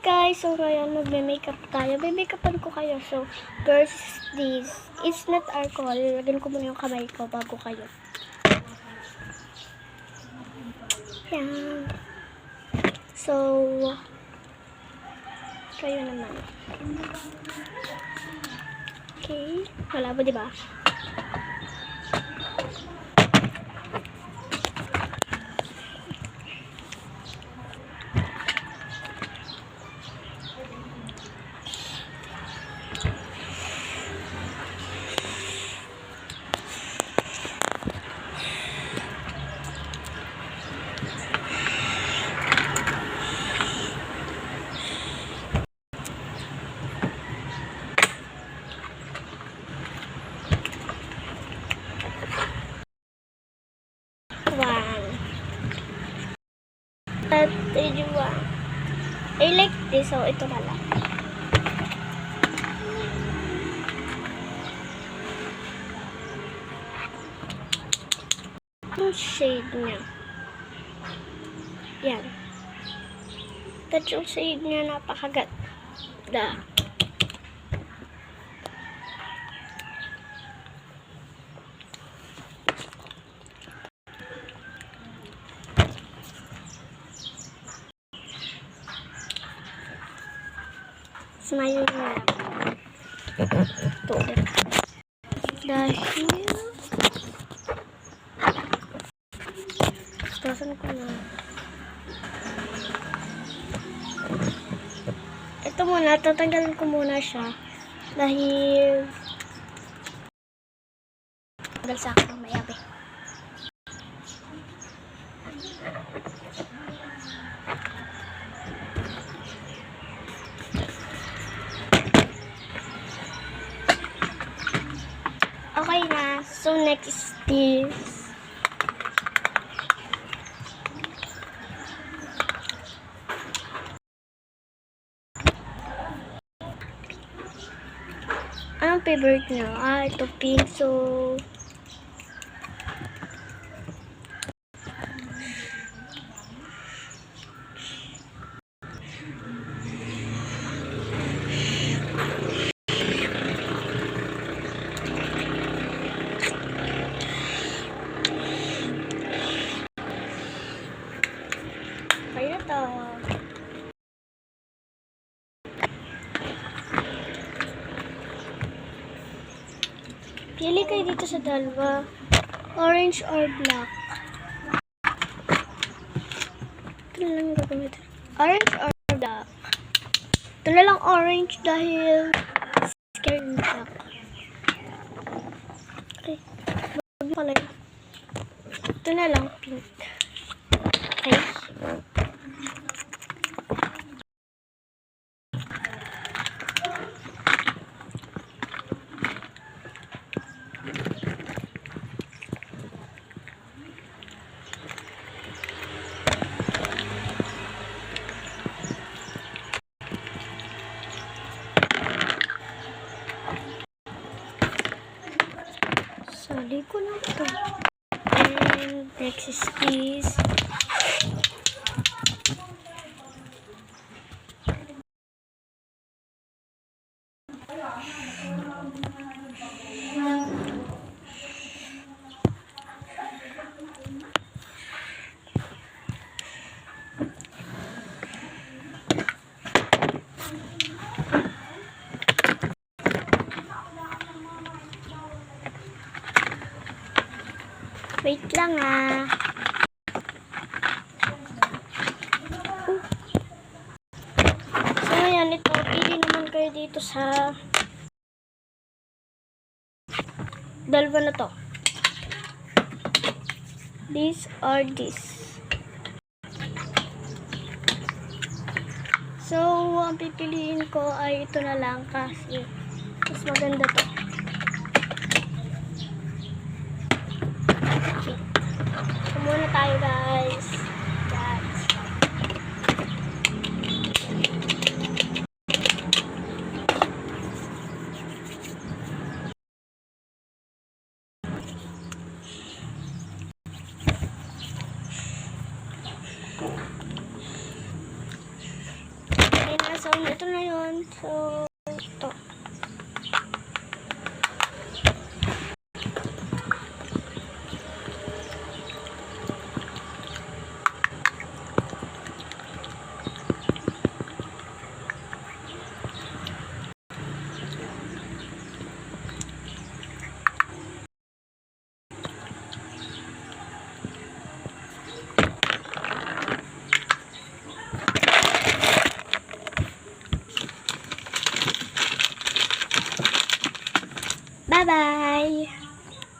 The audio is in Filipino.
Guys, so ngayon magme-makeup tayo. May-makeupan ko kayo. So, first this. It's not alcohol. Lagyan ko muna yung kamay ko bago kayo. Yan. So, kayo naman. Okay. Wala ba, diba? I like this, so ito na lang. Yung shade niya. Yan. At yung shade niya napakaganda. Smile na. Ito ulit. Dahil tasan ko na. Ito muna, tatanggalin ko muna siya. Dahil tagal sa akin mayabi. Okay na. So, next is this. Anong favorite nyo? Ito pink. So, kaya to. Pili kayo dito sa dalawa. Orange or black. Ito na lang yung gagamitin. Orange or black. Ito na lang orange dahil scared ng black. Okay. Bago pala yun. Ito na lang pink. Okay. Sali ko na ito. And next is this. Wait lang So, ayan, ito. Pili naman kayo dito sa dalawa na to. This or this. So, ang pipiliin ko ay ito na lang kasi mas maganda to. Muna tayo guys. So, ito na yun. So, ito. Bye-bye!